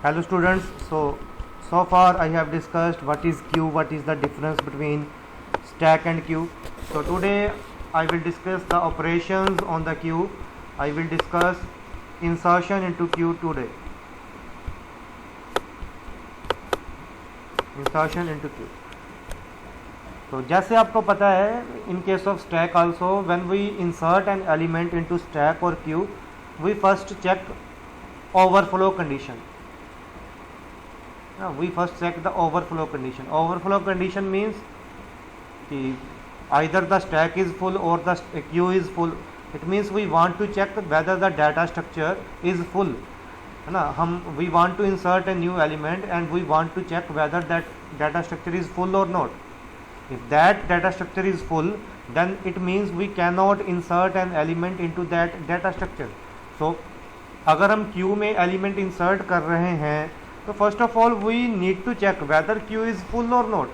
Hello students, so far I have discussed what is queue, what is the difference between stack and queue. So today I will discuss the operations on the queue. I will discuss insertion into queue today. Insertion into queue. तो जैसे आपको पता है, in case of stack also, when we insert an element into stack or queue, we first check overflow condition. We first check the overflow condition. Overflow condition means कि either the stack is full or the queue is full. It means we want to check whether the data structure is full, है ना. हम we want to insert a new element and we want to check whether that data structure is full or not. If that data structure is full, then it means we cannot insert an element into that data structure. So अगर हम queue में element insert कर रहे हैं तो first of all we need to check whether queue is full or not,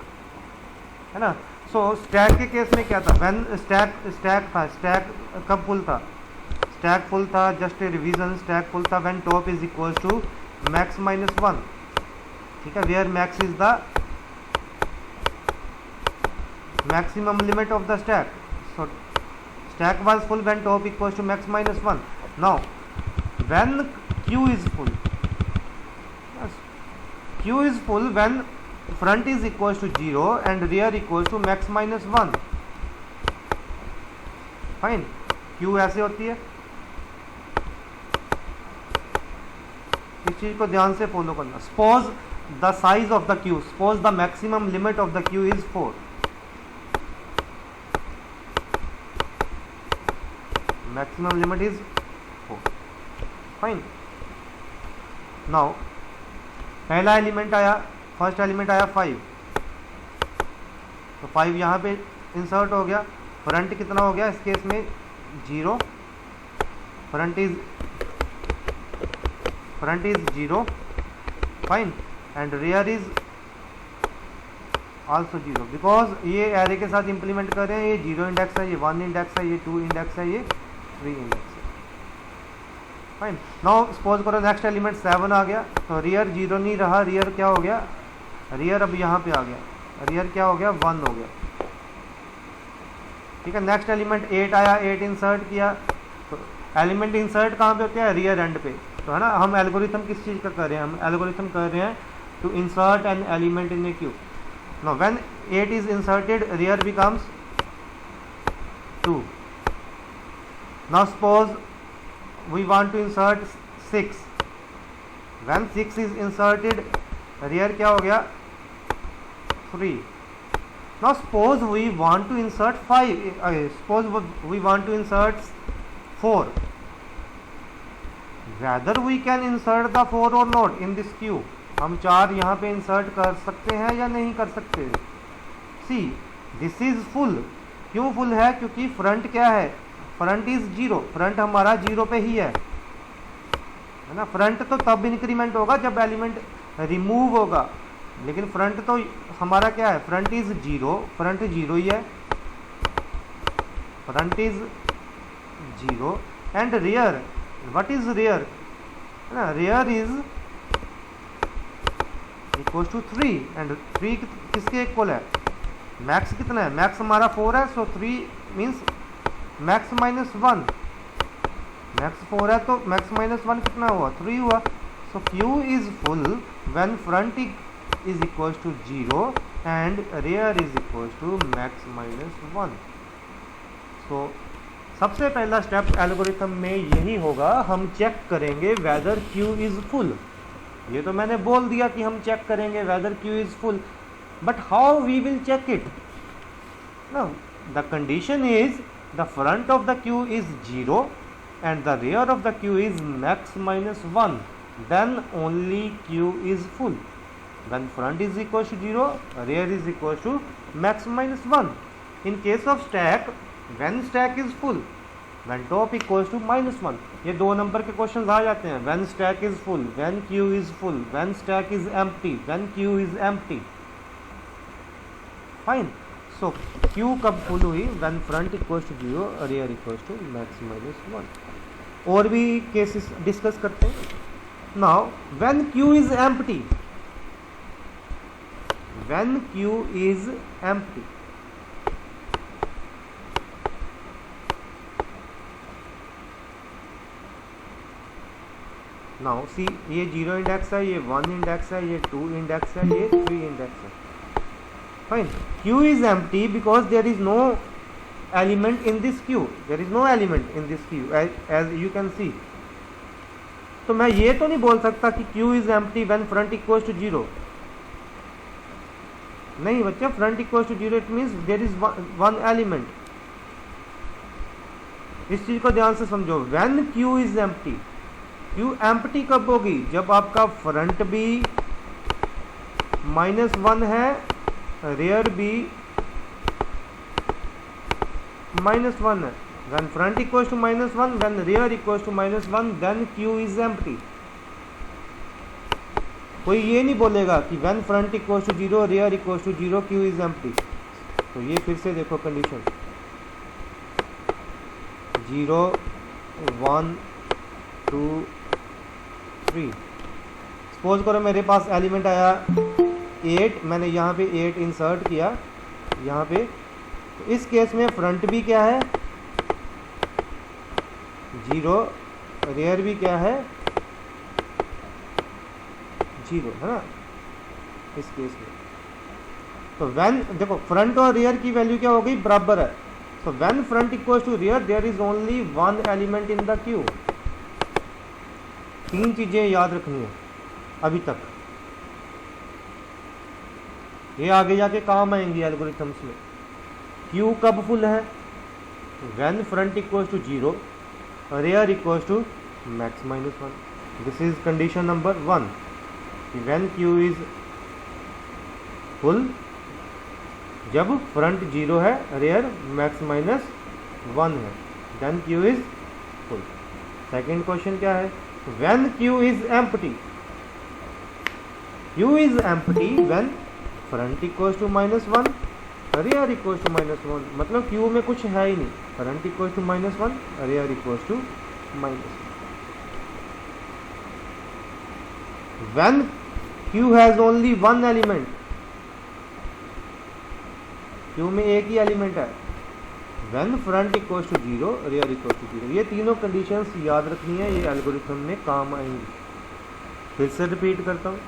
है ना. So stack के केस में क्या था, when stack था, stack कब full था, stack full था, just a revision, stack full था when top is equals to max minus 1, ठीक है, where max is the maximum limit of the stack. So stack was full when top equals to max minus 1. Now when queue is full, yes, queue is full when front is equals to 0 and rear equals to max minus 1. Fine. queue ऐसे होती है, इस चीज को ध्यान से follow करना. Suppose the size of the queue, suppose the maximum limit of the queue is 4. Maximum limit is 4. Fine. Now पहला एलिमेंट आया, फर्स्ट एलिमेंट आया 5, तो 5 यहाँ पे इंसर्ट हो गया. फ्रंट कितना हो गया इस केस में 0, front is 0. Fine. And rear is also 0, because ये एरे के साथ इंप्लीमेंट कर रहे हैं. ये 0 इंडेक्स है, ये 1 इंडेक्स है, ये 2 इंडेक्स है, ये 3 इंडेक्स है. फाइन. नाउ सपोज करो नेक्स्ट एलिमेंट 7 आ गया, तो रियर 0 नहीं रहा, रियर क्या हो गया, रियर अब यहाँ पे आ गया, रियर क्या हो गया 1 हो गया. ठीक है. नेक्स्ट एलिमेंट 8 आया, 8 इंसर्ट किया, तो एलिमेंट इंसर्ट कहाँ पे होते हैं, रियर एंड पे, तो है ना. हम एल्गोरिथम किस चीज़ का कर रहे हैं, हम एल्गोरिथम कर रहे हैं to insert an element in a queue. Now when 8 is inserted, rear becomes 2. Now suppose we want to insert 6. when 6 is inserted, rear क्या हो गया 3. now suppose we want to insert 5, suppose we want to insert 4, whether we can insert the 4 or not in this queue. हम 4 यहाँ पे insert कर सकते हैं या नहीं कर सकते. see this is full. क्यों full है, क्योंकि front क्या है, फ्रंट इज 0, फ्रंट हमारा 0 पे ही है ना. फ्रंट तो तब इंक्रीमेंट होगा जब एलिमेंट रिमूव होगा, लेकिन फ्रंट तो हमारा क्या है, फ्रंट इज 0, फ्रंट 0 ही है, front is 0. And rear, what is rear, ना, rear is equal to 3. And 3 किसके इक्वल है, मैक्स कितना है, मैक्स हमारा 4 है, सो 3 मीन्स मैक्स माइनस 1. मैक्स 4 है तो मैक्स माइनस 1 कितना हुआ, 3 हुआ. So Q is full when front is equal to 0 and rear is equal to max minus 1. So सबसे पहला स्टेप एल्गोरिथम में यही होगा, हम चेक करेंगे वेदर क्यू इज फुल. ये तो मैंने बोल दिया कि हम चेक करेंगे whether queue is full, but how we will check it. No, the condition is the front of the queue is 0 and the rear of the queue is max minus 1, then only queue is full. When front is equal to 0, rear is equal to max minus 1. In case of stack, when stack is full, when top equals to minus 1. ये 2 number के question आ जाते हैं. when stack is full, when queue is full, when stack is empty, when queue is empty. Fine. So queue कब full हुई, when front equals to 0, rear equals to max minus 1. और भी cases discuss करते हैं. Now when queue is empty, when queue is empty, now see ये 0 index है, ये 1 index है, ये 2 इंडेक्स है, ये 3 इंडेक्स है। Fine, queue is empty because there is no element in this queue, there is no element in this queue as you can see. तो मैं ये तो नहीं बोल सकता कि queue is empty when front equals to 0। नहीं बच्चा, front equals to 0 it means there is one element. इस चीज को ध्यान से समझो, when queue is empty, queue empty कब होगी? जब आपका फ्रंट भी -1 है, रेयर भी -1 है। When front equals to -1, when rear equals to -1, then Q is empty. कोई ये नहीं बोलेगा कि when front equals to 0, rear equals to 0, Q is empty. तो ये फिर से देखो कंडीशन 0, 1, 2, 3। सपोज करो मेरे पास एलिमेंट आया 8, मैंने यहाँ पे 8 इंसर्ट किया यहाँ पे। तो इस केस में फ्रंट भी क्या है 0, रेयर भी क्या है 0, है ना इस केस में। तो व्हेन देखो फ्रंट और रियर की वैल्यू क्या हो गई, बराबर है। So when front equals to rear there is only one element in the queue. 3 चीजें याद रखनी है अभी तक, ये आगे जाके काम आएंगी एल्गोरिथम्स में। क्यू कब फुल है? When front equals to 0, rear equals to max -1। This is condition number 1। When queue is full, जब फ्रंट 0 है, रेयर मैक्स -1 है, then queue is full. Second question क्या है? When queue is empty, queue is empty when front equals to -1, rear equals to -1। मतलब queue में कुछ है ही नहीं, front equals to -1, rear equals to -1। When queue has only one element, queue में एक ही एलिमेंट है। When front equals to 0, rear equals to 0। ये तीनों कंडीशंस याद रखनी है, ये एल्गोरिथम में काम आएंगी। फिर से रिपीट करता हूँ,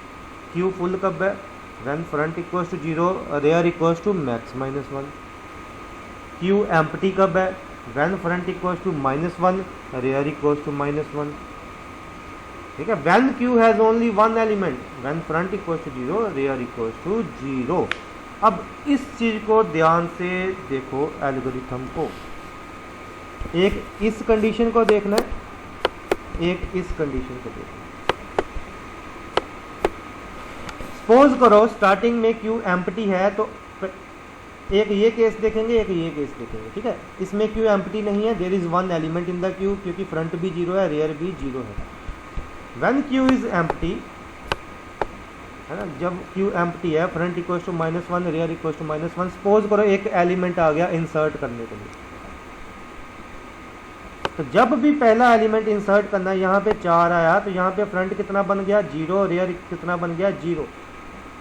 क्यू फुल कब है? When front equals to 0, rear equals to max -1। Queue empty कब है? When front equals to -1, rear equals to -1। ठीक है, when queue has only one element, when front equals to 0, rear equals to 0। अब इस चीज को ध्यान से देखो, एल्गोरिथम को, एक इस कंडीशन को देखना है, एक इस कंडीशन को देखना है। सपोज करो स्टार्टिंग में क्यू एम्प्टी है, तो एक ये केस देखेंगे, एक ये केस देखेंगे। ठीक है, इसमें क्यू एम्प्टी नहीं है, there is one element in the queue, क्योंकि फ्रंट भी 0 है, रेयर भी 0 है। व्हेन क्यू इज एम्प्टी, है ना, जब क्यू एम्प्टी है, front equals to -1, rear equals to -1। Suppose करो एक एलिमेंट आ गया इंसर्ट करने के लिए। तो जब भी पहला एलिमेंट इंसर्ट करना है, यहाँ पे 4 आया, तो यहाँ पे फ्रंट कितना बन गया 0, रेयर कितना बन गया 0।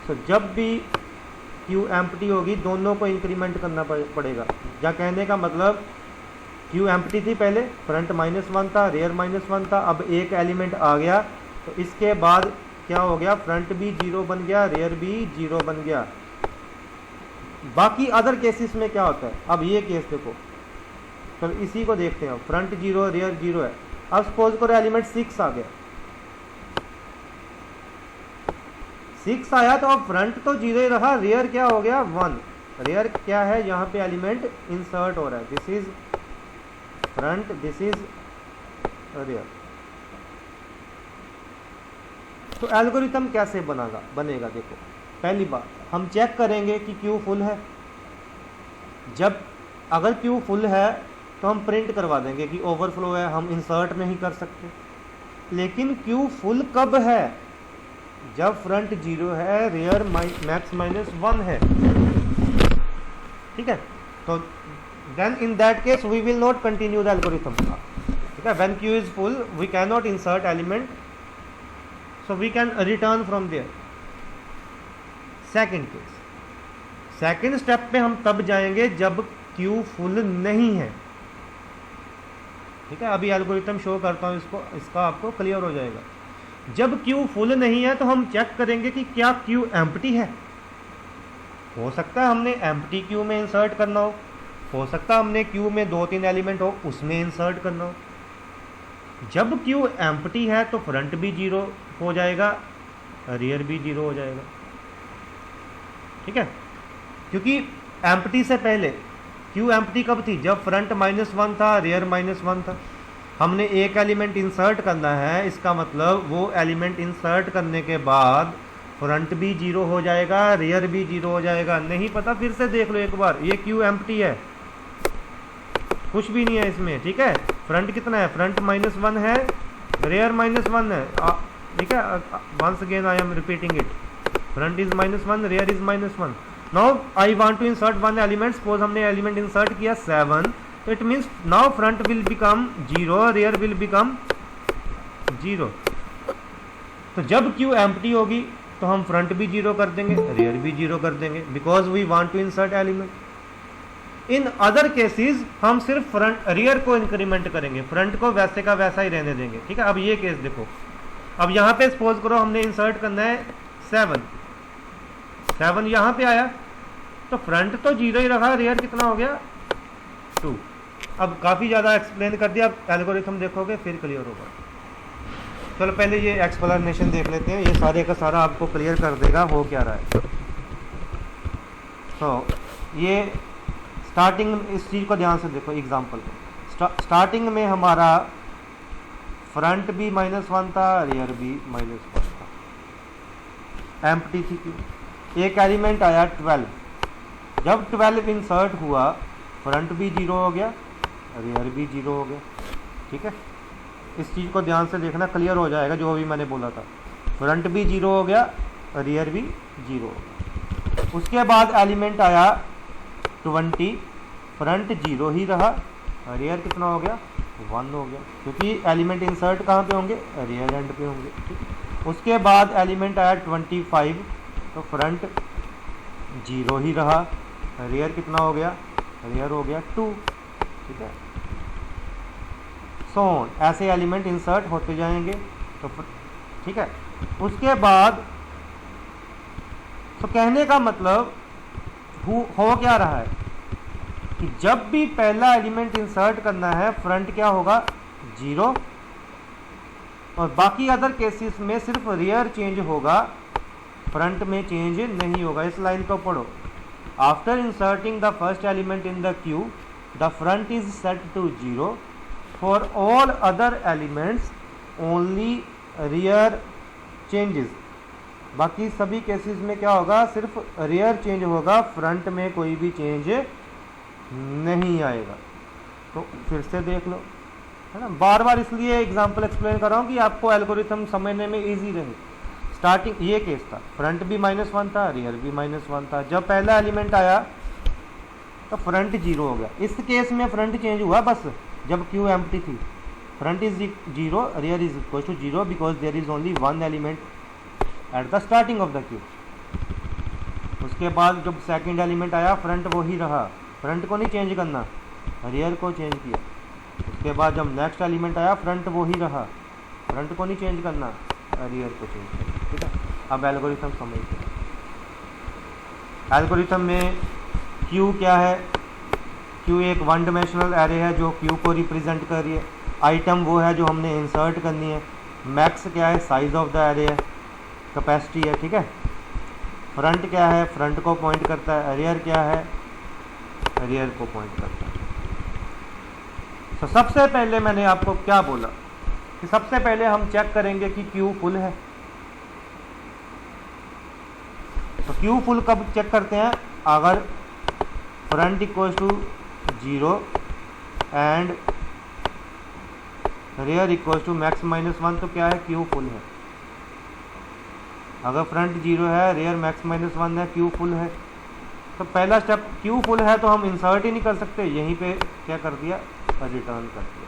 तो जब भी क्यू एम्प्टी होगी, दोनों को इंक्रीमेंट करना पड़ेगा। या कहने का मतलब क्यू एम्प्टी थी पहले, फ्रंट -1 था, रेयर -1 था, अब एक एलिमेंट आ गया, तो इसके बाद क्या हो गया, फ्रंट भी 0 बन गया, रेयर भी 0 बन गया। बाकी अदर केसेस में क्या होता है? अब ये केस देखो, तो इसी को देखते हैं। फ्रंट 0, रेयर 0 है। अब सपोज करो एलिमेंट 6 आ गया, 6 आया, तो अब फ्रंट तो 0 ही रहा, रेयर क्या हो गया 1। रेयर क्या है, यहाँ पे एलिमेंट इंसर्ट हो रहा है। This is front, this is rear. तो एल्गोरिथम कैसे बनेगा देखो, पहली बात हम चेक करेंगे कि क्यू फुल है। जब अगर क्यू फुल है तो हम प्रिंट करवा देंगे कि ओवरफ्लो है, हम इंसर्ट नहीं कर सकते। लेकिन क्यू फुल कब है? जब फ्रंट 0 है, रेयर मैक्स -1 है। ठीक है, तो then in that case we will not continue the algorithm. ठीक है, when queue is full we can not insert element so we can return from there. Second case, second step पे हम तब जाएंगे जब क्यू फुल नहीं है। ठीक है, अभी एल्गोरिथम शो करता हूँ इसको, इसका आपको क्लियर हो जाएगा। जब क्यू फुल नहीं है तो हम चेक करेंगे कि क्या क्यू एम्प्टी है। हो सकता है हमने एम्प्टी क्यू में इंसर्ट करना हो सकता है हमने क्यू में 2-3 एलिमेंट हो उसमें इंसर्ट करना हो। जब क्यू एम्प्टी है तो फ्रंट भी 0 हो जाएगा, रियर भी 0 हो जाएगा। ठीक है, क्योंकि एम्प्टी से पहले क्यू एम्प्टी कब थी? जब फ्रंट -1 था, रियर -1 था। हमने एक एलिमेंट इंसर्ट करना है, इसका मतलब वो एलिमेंट इंसर्ट करने के बाद फ्रंट भी 0 हो जाएगा, रियर भी 0 हो जाएगा। नहीं पता फिर से देख लो एक बार, ये क्यू एम्प्टी है, कुछ भी नहीं है इसमें। ठीक है, फ्रंट कितना है? फ्रंट -1 है, रियर -1 है। ठीक है, once again I am repeating it, front is -1, rear is -1। Now I want to insert one element. Suppose हमने एलिमेंट इंसर्ट किया 7, तो it means now front will become 0, rear will become 0। तो जब queue empty होगी तो हम front भी 0 कर देंगे, रियर भी 0 कर देंगे, because we want to insert element. In other cases हम सिर्फ फ्रंट रियर को इंक्रीमेंट करेंगे, फ्रंट को वैसे का वैसा ही रहने देंगे। ठीक है, अब ये केस देखो, अब यहाँ पे सपोज करो हमने इंसर्ट करना है 7 यहाँ पे आया तो फ्रंट तो 0 ही रखा, रियर कितना हो गया? 2। अब काफ़ी ज़्यादा एक्सप्लेन कर दिया, अब एल्गोरिथम देखोगे फिर क्लियर होगा। चलो पहले ये एक्सप्लेनेशन देख लेते हैं, ये सारे का सारा आपको क्लियर कर देगा हो क्या रहा है। तो ये स्टार्टिंग, इस चीज़ को ध्यान से देखो एग्जांपल में। स्टार्टिंग में हमारा फ्रंट भी -1 था, रियर भी -1 था, एम्प्टी थी क्यों। एक एलिमेंट आया 12, जब 12 इंसर्ट हुआ फ्रंट भी 0 हो गया, रियर भी 0 हो गया। ठीक है, इस चीज़ को ध्यान से देखना, क्लियर हो जाएगा जो भी मैंने बोला था। फ्रंट भी 0 हो गया, रियर भी 0 हो गया। उसके बाद एलिमेंट आया 20, फ्रंट 0 ही रहा, रियर कितना हो गया? 1 हो गया, क्योंकि एलिमेंट इंसर्ट कहाँ पे होंगे? रियर एंड पे होंगे। ठीक, उसके बाद एलिमेंट आया 25, तो फ्रंट 0 ही रहा, रियर कितना हो गया? रियर हो गया 2। ठीक है, सोन ऐसे एलिमेंट इंसर्ट होते जाएंगे। तो ठीक है, उसके बाद तो कहने का मतलब हो क्या रहा है कि जब भी पहला एलिमेंट इंसर्ट करना है फ्रंट क्या होगा? 0, और बाकी अदर केसेस में सिर्फ रियर चेंज होगा, फ्रंट में चेंज नहीं होगा। इस लाइन को पढ़ो। After inserting the first element in the queue the front is set to 0, for all other elements only rear changes. बाकी सभी केसेस में क्या होगा? सिर्फ रियर चेंज होगा, फ्रंट में कोई भी चेंज नहीं आएगा। तो फिर से देख लो, है ना। बार बार इसलिए एग्जांपल एक्सप्लेन कर रहा हूँ कि आपको एल्गोरिथम समझने में इजी रहे। स्टार्टिंग ये केस था, फ्रंट भी -1 था, रियर भी -1 था। जब पहला एलिमेंट आया तो फ्रंट 0 हो गया। इस केस में फ्रंट चेंज हुआ बस जब क्यू एम्प्टी थी। Front is 0, rear is equal to 0 because there is only 1 element at the starting of the queue. उसके बाद जब सेकंड एलिमेंट आया फ्रंट वो ही रहा, फ्रंट को नहीं चेंज करना, रियर को चेंज किया। उसके बाद जब नेक्स्ट एलिमेंट आया फ्रंट वो ही रहा, फ्रंट को नहीं चेंज करना, रियर को चेंज किया। ठीक है, अब एल्गोरिथम समझते हैं। एल्गोरिथम में क्यू क्या है? क्यू एक 1 डायमेंशनल एरे है जो क्यू को रिप्रेजेंट कर रही है। आइटम वो है जो हमने इंसर्ट करनी है। मैक्स क्या है? साइज ऑफ द एरे है, कैपेसिटी है। ठीक है, फ्रंट क्या है? फ्रंट को पॉइंट करता है। रियर क्या है? रियर को पॉइंट करता है। तो सबसे पहले मैंने आपको क्या बोला कि सबसे पहले हम चेक करेंगे कि क्यू फुल है। तो क्यू फुल कब चेक करते हैं? अगर front equal to 0 and rear equal to max -1, तो क्या है? क्यू फुल है। अगर फ्रंट 0 है, रियर मैक्स -1 है, क्यू फुल है। तो पहला स्टेप, क्यू फुल है तो हम इंसर्ट ही नहीं कर सकते, यहीं पे क्या कर दिया? रिटर्न कर दिया।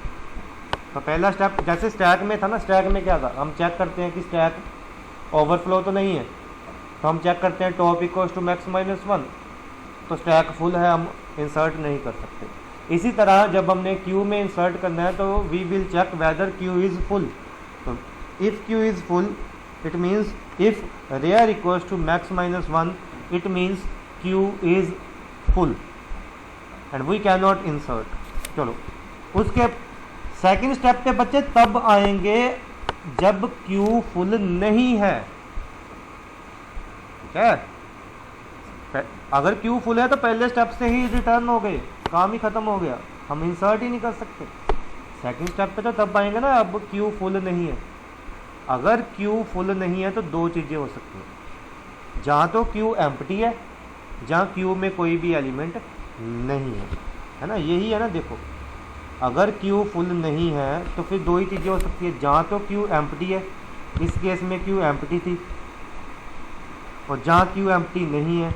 तो पहला स्टेप, जैसे स्टैक में था ना, स्टैक में क्या था? हम चेक करते हैं कि स्टैक ओवरफ्लो तो नहीं है, तो हम चेक करते हैं top equals to max minus 1, तो स्टैक फुल है, हम इंसर्ट नहीं कर सकते। इसी तरह जब हमने क्यू में इंसर्ट करना है तो we will check whether Q is full. तो if Q is full it means if rear equals to max minus 1 it means Q is full and we can not insert. चलो उसके second step पे बच्चे तब आएंगे जब Q full नहीं है, ठीक है। अगर क्यू फुल है तो पहले स्टेप से ही रिटर्न हो गए, काम ही खत्म हो गया, हम इंसर्ट ही नहीं कर सकते। सेकंड स्टेप पे तो तब आएंगे ना अब क्यू फुल नहीं है। अगर क्यू फुल नहीं है तो दो चीज़ें हो सकती हैं, जहाँ तो क्यू एम्प्टी है, जहाँ क्यू में कोई भी एलिमेंट नहीं है ना, यही है ना। देखो अगर क्यू फुल नहीं है तो फिर दो ही चीज़ें हो सकती है, जहाँ तो क्यू एम्प्टी है, इस केस में क्यू एम्प्टी थी, और जहाँ क्यू एम्प्टी नहीं है,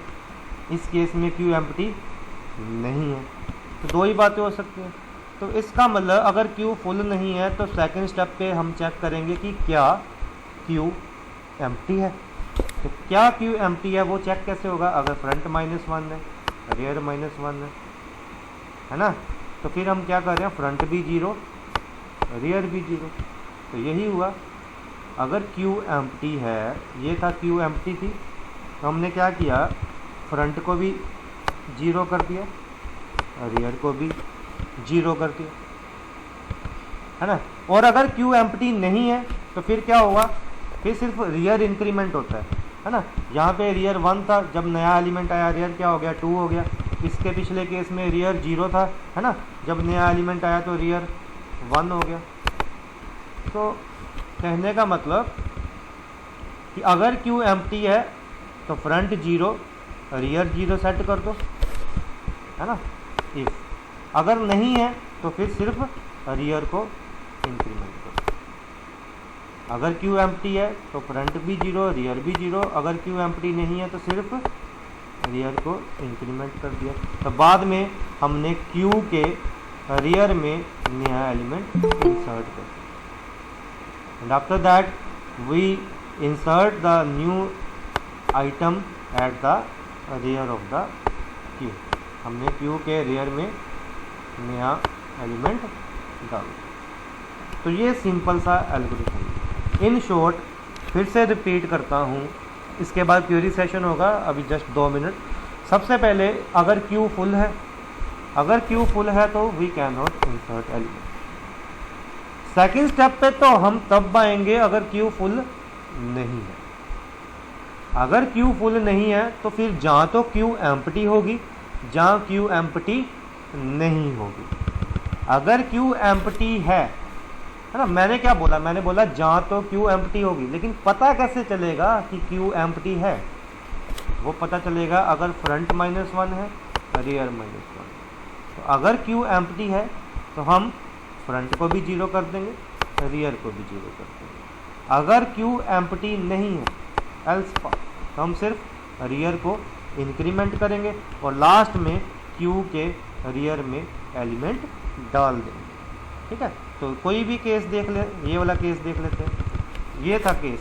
इस केस में क्यू एम्प्टी नहीं है, तो दो ही बातें हो सकती हैं। तो इसका मतलब अगर क्यू फुल नहीं है तो सेकंड स्टेप पे हम चेक करेंगे कि क्या क्यू एम्प्टी है। तो क्या क्यू एम्प्टी है वो चेक कैसे होगा, अगर फ्रंट -1 है, रेयर -1 है ना, तो फिर हम क्या कर रहे हैं, फ्रंट भी 0 रियर भी 0, तो यही हुआ। अगर क्यू एम्प्टी है, ये था क्यू एम्प्टी थी, तो हमने क्या किया, फ्रंट को भी 0 कर दिया, रियर को भी 0 कर दिया, है ना। और अगर क्यू एम्प्टी नहीं है तो फिर क्या होगा, फिर सिर्फ रियर इंक्रीमेंट होता है ना। यहाँ पे रियर 1 था, जब नया एलिमेंट आया रियर क्या हो गया, 2 हो गया। इसके पिछले केस में रियर 0 था, है ना, जब नया एलिमेंट आया तो रियर 1 हो गया। तो कहने का मतलब कि अगर क्यू एम्प्टी है तो फ्रंट 0 रियर 0 सेट कर दो, है ना। इफ अगर नहीं है तो फिर सिर्फ रियर को इंक्रीमेंट करो। अगर क्यू एम्प्टी है तो फ्रंट भी 0 रियर भी 0, अगर क्यू एम्प्टी नहीं है तो सिर्फ रियर को इंक्रीमेंट कर दिया। तो बाद में हमने क्यू के रियर में नया एलिमेंट इंसर्ट कर दिया, and after that we insert the new item at the rear of the queue. हमने क्यू के रियर में नया एलिमेंट डाला। तो ये सिंपल सा एल्गोरिथम। इन शॉर्ट फिर से रिपीट करता हूँ, इसके बाद क्वेरी सेशन होगा, अभी जस्ट 2 मिनट। सबसे पहले अगर क्यू फुल है, अगर क्यू फुल है तो we can not insert element. Second step पे तो हम तब आएंगे अगर क्यू फुल नहीं है। अगर क्यू फुल नहीं है तो फिर जहाँ तो क्यू एम्प्टी होगी, जहाँ क्यू एम्प्टी नहीं होगी। अगर क्यू एम्प्टी है ना, मैंने क्या बोला, मैंने बोला जहाँ तो क्यू एम्प्टी होगी, लेकिन पता कैसे चलेगा कि क्यू एम्प्टी है, वो पता चलेगा अगर फ्रंट -1 है, रियर -1। तो अगर क्यू एम्प्टी है तो हम फ्रंट को भी 0 कर देंगे, रियर को भी 0 कर देंगे। अगर क्यू एम्प्टी नहीं है एल्स पार्ट, तो हम सिर्फ रियर को इंक्रीमेंट करेंगे और लास्ट में क्यू के रियर में एलिमेंट डाल देंगे, ठीक है। तो कोई भी केस देख ले, ये वाला केस देख लेते हैं। ये था केस,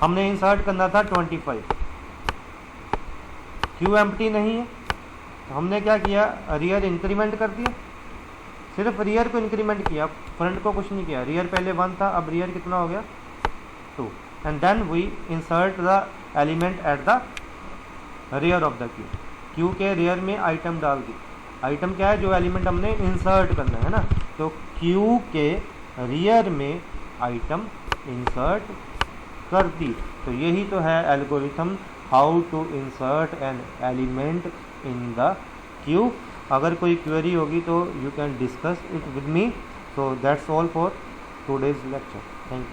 हमने इंसर्ट करना था 25, क्यू एम्प्टी नहीं है, तो हमने क्या किया, रियर इंक्रीमेंट कर दिया, सिर्फ रियर को इंक्रीमेंट किया, फ्रंट को कुछ नहीं किया। रियर पहले 1 था, अब रियर कितना हो गया, 2, and then we insert the element at the rear of the queue. Queue के रियर में आइटम डाल दी। आइटम क्या है, जो एलिमेंट हमने इंसर्ट करना है ना, तो क्यू के रियर में आइटम इंसर्ट कर दी। तो यही तो है algorithm, how to insert an element in the queue. अगर कोई क्वेरी होगी तो you can discuss it with me. So that's all for today's lecture. Thank you.